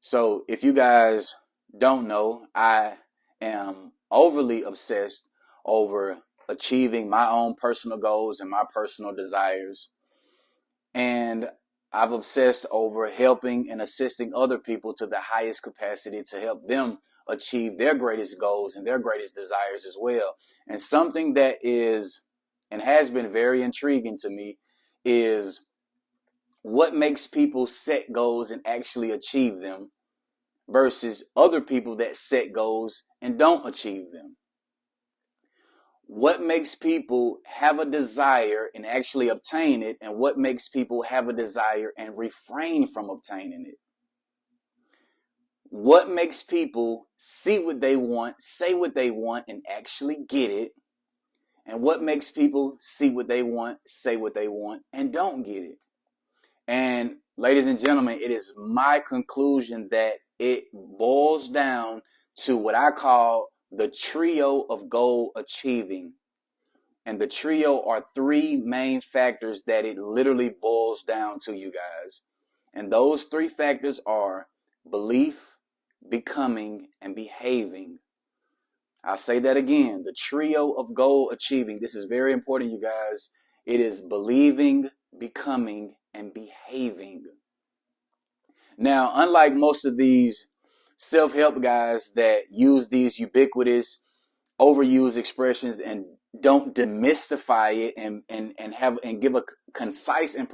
So, if you guys don't know, I am overly obsessed over achieving my own personal goals and my personal desires. And I've obsessed over helping and assisting other people to the highest capacity to help them achieve their greatest goals and their greatest desires as well. And something that is and has been very intriguing to me is what makes people set goals and actually achieve them versus other people that set goals and don't achieve them. What makes people have a desire and actually obtain it, and what makes people have a desire and refrain from obtaining it? What makes people see what they want, say what they want, and actually get it? And what makes people see what they want, say what they want, and don't get it? And ladies and gentlemen, it is my conclusion that it boils down to what I call the trio of goal achieving. And the trio are three main factors that it literally boils down to, you guys. And those three factors are belief, becoming, and behaving. I'll say that again. The trio of goal achieving. This is very important, you guys. It is believing, becoming, and behaving. Now, unlike most of these self-help guys that use these ubiquitous, overused expressions and don't demystify it and give a concise and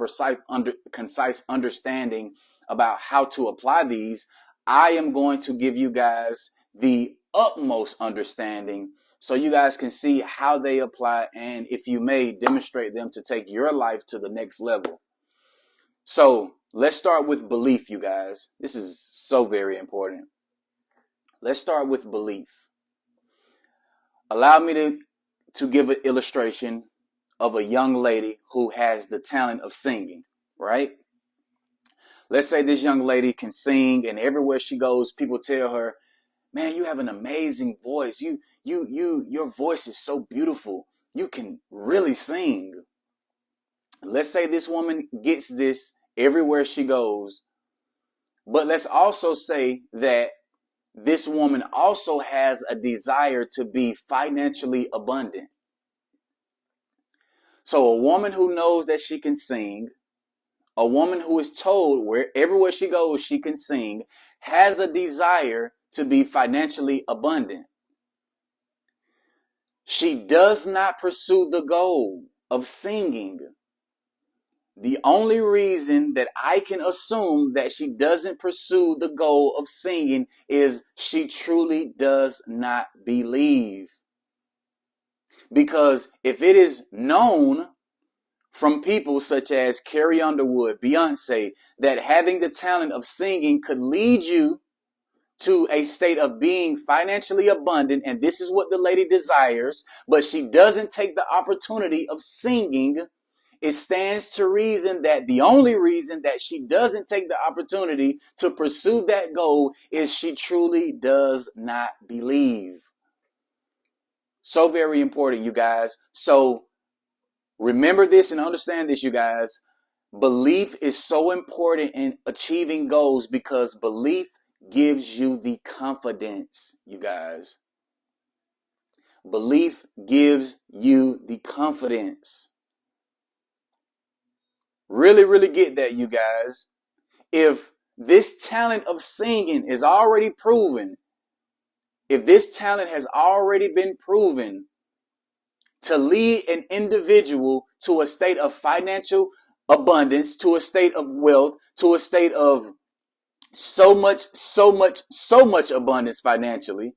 concise understanding about how to apply these, I am going to give you guys the utmost understanding so you guys can see how they apply and, if you may, demonstrate them to take your life to the next level. So let's start with belief, you guys. This is so very important. Let's start with belief. Allow me to give an illustration of a young lady who has the talent of singing, right? Let's say this young lady can sing, and everywhere she goes, people tell her, "Man, you have an amazing voice. Your voice is so beautiful. You can really sing." Let's say this woman gets this everywhere she goes, but let's also say that this woman also has a desire to be financially abundant. So a woman who knows that she can sing, a woman who is told everywhere she goes she can sing, has a desire to be financially abundant. She does not pursue the goal of singing. The only reason that I can assume that she doesn't pursue the goal of singing is she truly does not believe. Because if it is known from people such as Carrie Underwood, Beyonce, that having the talent of singing could lead you to a state of being financially abundant, and this is what the lady desires, but she doesn't take the opportunity of singing, it stands to reason that the only reason that she doesn't take the opportunity to pursue that goal is she truly does not believe. So very important, you guys. So remember this and understand this, you guys. Belief is so important in achieving goals because belief gives you the confidence, you guys. Belief gives you the confidence. Really, really get that, you guys. If this talent of singing is already proven, if this talent has already been proven to lead an individual to a state of financial abundance, to a state of wealth, to a state of so much abundance financially,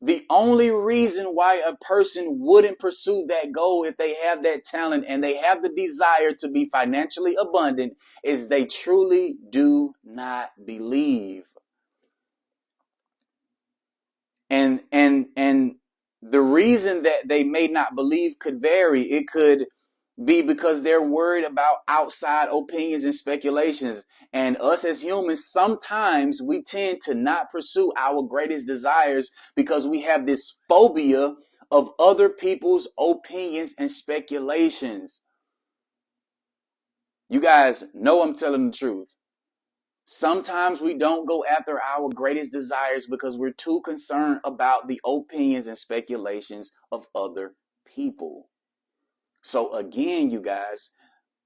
the only reason why a person wouldn't pursue that goal if they have that talent and they have the desire to be financially abundant is they truly do not believe. And the reason that they may not believe could vary. It could be because they're worried about outside opinions and speculations. And us as humans, sometimes we tend to not pursue our greatest desires because we have this phobia of other people's opinions and speculations. You guys know I'm telling the truth. Sometimes we don't go after our greatest desires because we're too concerned about the opinions and speculations of other people. So again, you guys,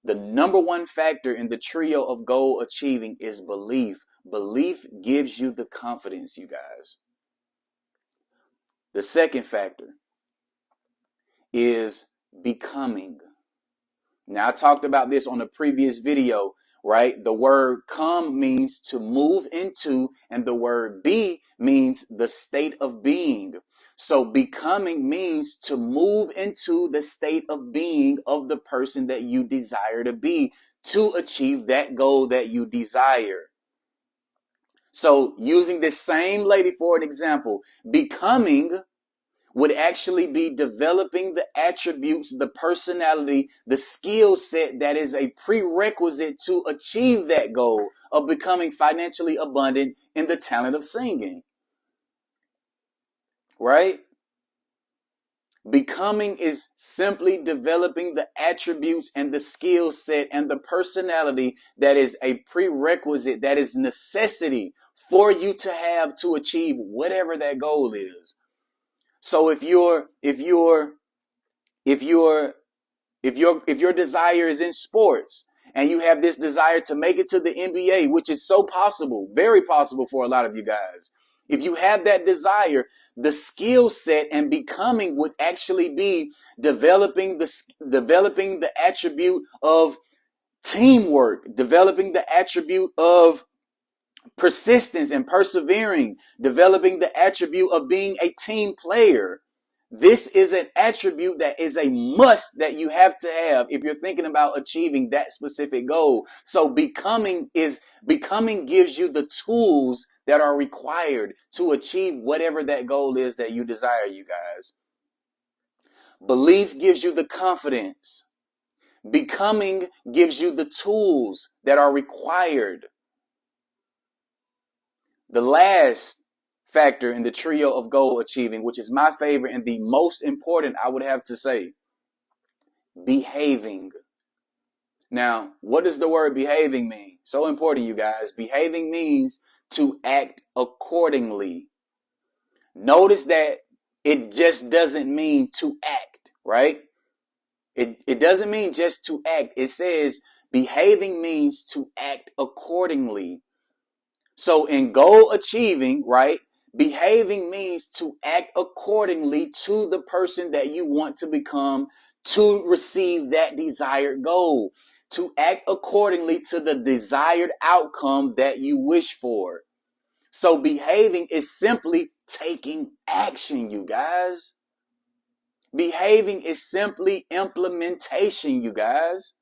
the number one factor in the trio of goal achieving is belief. Belief gives you the confidence, you guys. The second factor is becoming. Now, I talked about this on a previous video, right? The word come means to move into, and the word be means the state of being. So becoming means to move into the state of being of the person that you desire to be to achieve that goal that you desire. So using this same lady for an example, becoming would actually be developing the attributes, the personality, the skill set that is a prerequisite to achieve that goal of becoming financially abundant in the talent of singing. Right? Becoming is simply developing the attributes and the skill set and the personality that is a prerequisite, that is necessity for you to have to achieve whatever that goal is. So if your desire is in sports and you have this desire to make it to the NBA, which is so possible, very possible for a lot of you guys. If you have that desire, the skill set and becoming would actually be developing the attribute of teamwork, developing the attribute of persistence and persevering, developing the attribute of being a team player. This is an attribute that is a must that you have to have if you're thinking about achieving that specific goal. So becoming gives you the tools that are required to achieve whatever that goal is that you desire, you guys. Belief gives you the confidence. Becoming gives you the tools that are required. The last factor in the trio of goal achieving, which is my favorite and the most important, I would have to say, behaving. Now, what does the word behaving mean? So important, you guys. Behaving means to act accordingly. Notice that it just doesn't mean to act, right? It doesn't mean just to act. It says behaving means to act accordingly. So in goal achieving, right, behaving means to act accordingly to the person that you want to become to receive that desired goal, to act accordingly to the desired outcome that you wish for. So behaving is simply taking action, you guys. Behaving is simply implementation, you guys.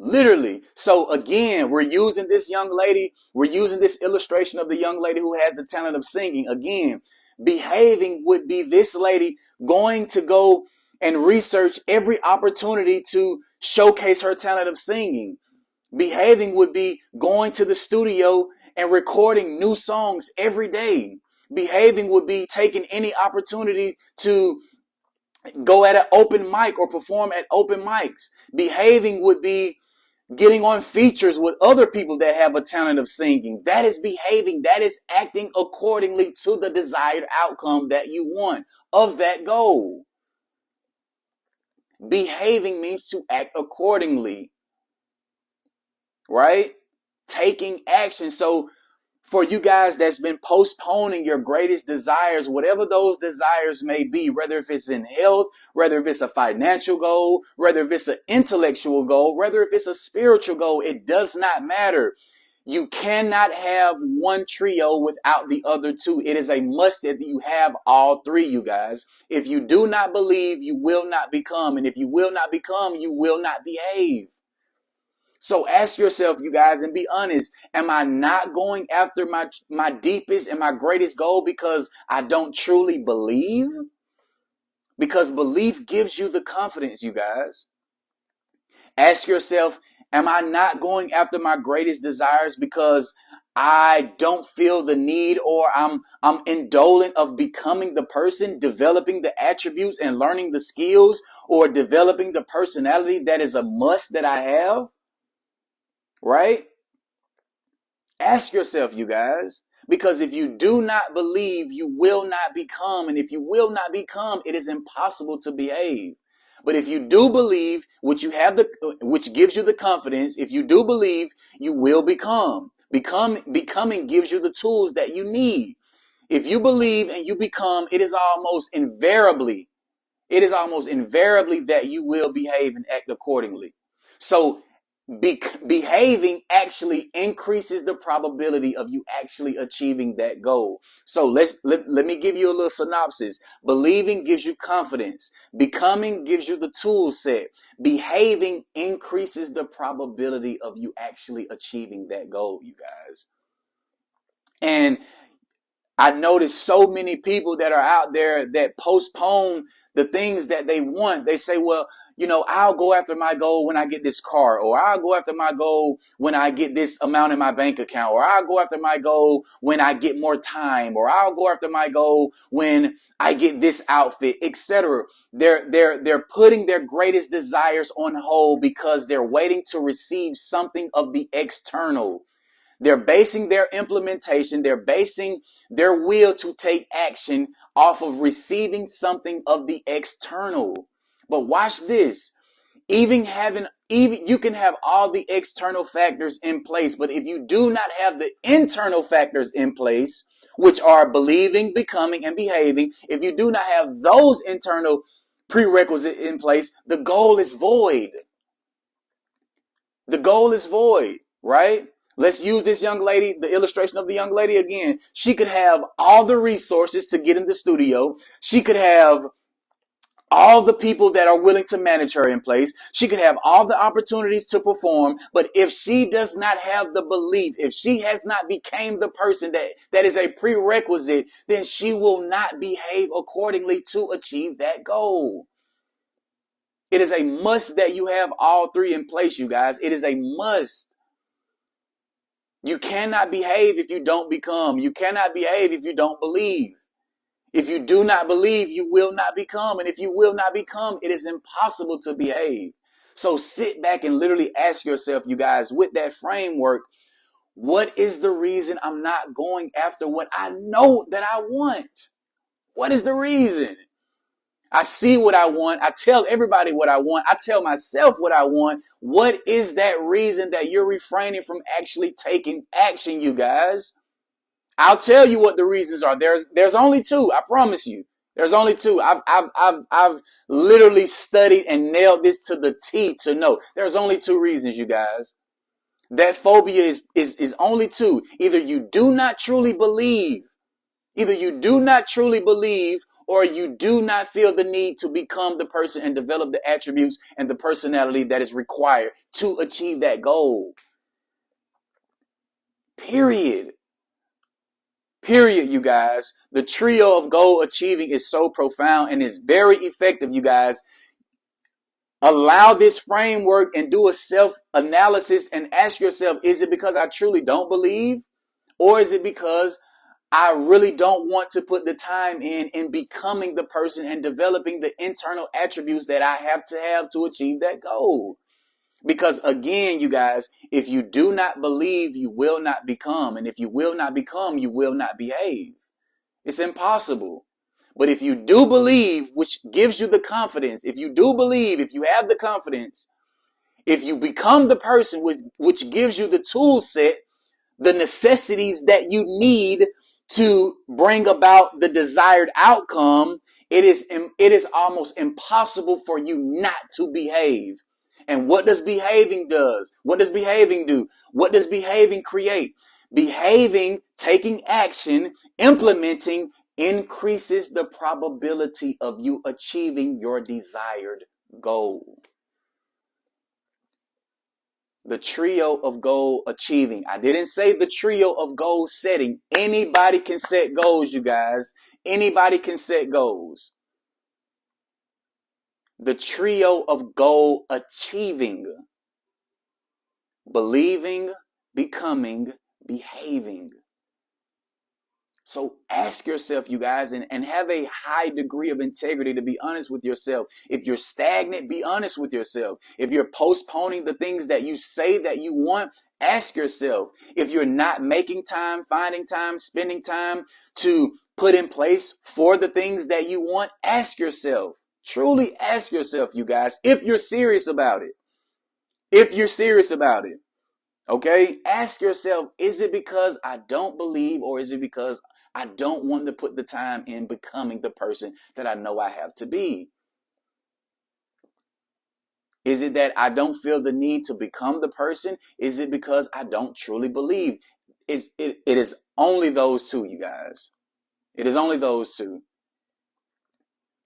Literally. So again, we're using this illustration of the young lady who has the talent of singing. Again, behaving would be this lady going to go and research every opportunity to showcase her talent of singing. Behaving would be going to the studio and recording new songs every day. Behaving would be taking any opportunity to go at an open mic or perform at open mics. Behaving would be getting on features with other people that have a talent of singing. That is behaving. That is acting accordingly to the desired outcome that you want of that goal. Behaving means to act accordingly, right? Taking action. So for you guys that's been postponing your greatest desires, whatever those desires may be, whether if it's in health, whether if it's a financial goal, whether if it's an intellectual goal, whether if it's a spiritual goal, it does not matter. You cannot have one trio without the other two. It is a must that you have all three, you guys. If you do not believe, you will not become. And if you will not become, you will not behave. So ask yourself, you guys, and be honest. Am I not going after my deepest and my greatest goal because I don't truly believe? Because belief gives you the confidence, you guys. Ask yourself, am I not going after my greatest desires because I don't feel the need, or I'm indolent of becoming the person, developing the attributes and learning the skills, or developing the personality that is a must that I have? Right? Ask yourself, you guys, because if you do not believe, you will not become. And if you will not become, it is impossible to behave. But if you do believe, which gives you the confidence, if you do believe, you will become. Becoming gives you the tools that you need. If you believe and you become, it is almost invariably that you will behave and act accordingly. So behaving actually increases the probability of you actually achieving that goal. So let me give you a little synopsis. Believing gives you confidence. Becoming gives you the tool set. Behaving increases the probability of you actually achieving that goal, you guys. And I notice so many people that are out there that postpone the things that they want. They say, well, I'll go after my goal when I get this car, or I'll go after my goal when I get this amount in my bank account, or I'll go after my goal when I get more time, or I'll go after my goal when I get this outfit, etc. They're putting their greatest desires on hold because they're waiting to receive something of the external. They're basing their implementation, they're basing their will to take action off of receiving something of the external. But watch this. Even you can have all the external factors in place, but if you do not have the internal factors in place, which are believing, becoming, and behaving, if you do not have those internal prerequisites in place, the goal is void. The goal is void, right? Let's use this young lady, the illustration of the young lady again. She could have all the resources to get in the studio. She could have all the people that are willing to manage her in place. She could have all the opportunities to perform. But if she does not have the belief, if she has not become the person that is a prerequisite, then she will not behave accordingly to achieve that goal. It is a must that you have all three in place, you guys. It is a must. You cannot behave if you don't become. You cannot behave if you don't believe. If you do not believe, you will not become. And if you will not become, it is impossible to behave. So sit back and literally ask yourself, you guys, with that framework, what is the reason I'm not going after what I know that I want? What is the reason? I see what I want. I tell everybody what I want. I tell myself what I want. What is that reason that you're refraining from actually taking action, you guys? I'll tell you what the reasons are. There's only two. I promise you. There's only two. I've literally studied and nailed this to the T to know. There's only two reasons, you guys. That phobia is only two. Either you do not truly believe, or you do not feel the need to become the person and develop the attributes and the personality that is required to achieve that goal. Period, you guys. The trio of goal achieving is so profound and is very effective, you guys. Allow this framework and do a self-analysis and ask yourself, is it because I truly don't believe? Or is it because I really don't want to put the time in becoming the person and developing the internal attributes that I have to achieve that goal? Because again, you guys, if you do not believe, you will not become. And if you will not become, you will not behave. It's impossible. But if you do believe, which gives you the confidence, if you do believe, if you have the confidence, if you become the person which gives you the tool set, the necessities that you need to bring about the desired outcome, it is almost impossible for you not to behave. And what does behaving do? What does behaving create? Behaving, taking action, implementing increases the probability of you achieving your desired goal. The trio of goal achieving. I didn't say the trio of goal setting. Anybody can set goals, you guys. Anybody can set goals. The trio of goal achieving. Believing, becoming, behaving. So ask yourself, you guys, and have a high degree of integrity to be honest with yourself. If you're stagnant, be honest with yourself. If you're postponing the things that you say that you want, ask yourself. If you're not making time, finding time, spending time to put in place for the things that you want, ask yourself. Truly ask yourself, you guys, if you're serious about it. If you're serious about it. Okay, ask yourself, is it because I don't believe, or is it because I don't want to put the time in becoming the person that I know I have to be? Is it that I don't feel the need to become the person? Is it because I don't truly believe? It is only those two, you guys. It is only those two.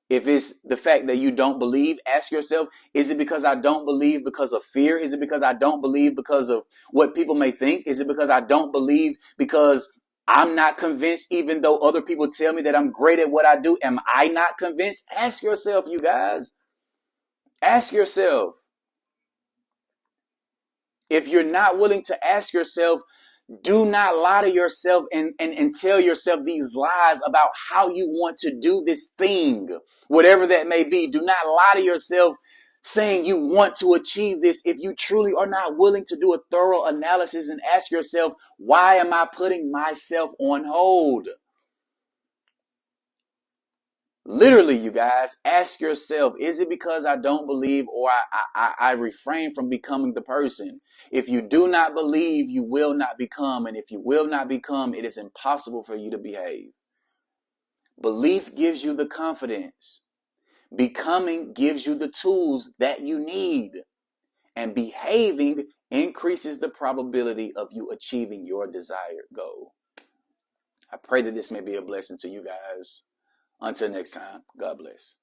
If it's the fact that you don't believe, ask yourself, is it because I don't believe because of fear? Is it because I don't believe because of what people may think? Is it because I don't believe because I'm not convinced, even though other people tell me that I'm great at what I do? Am I not convinced? Ask yourself, you guys. Ask yourself. If you're not willing to ask yourself, do not lie to yourself and tell yourself these lies about how you want to do this thing, whatever that may be. Do not lie to yourself saying you want to achieve this if you truly are not willing to do a thorough analysis and ask yourself, why am I putting myself on hold? Literally, you guys, ask yourself, is it because I don't believe, or I refrain from becoming the person? If you do not believe, you will not become. And if you will not become, it is impossible for you to behave. Belief gives you the confidence. Becoming gives you the tools that you need. And behaving increases the probability of you achieving your desired goal. I pray that this may be a blessing to you guys. Until next time, God bless.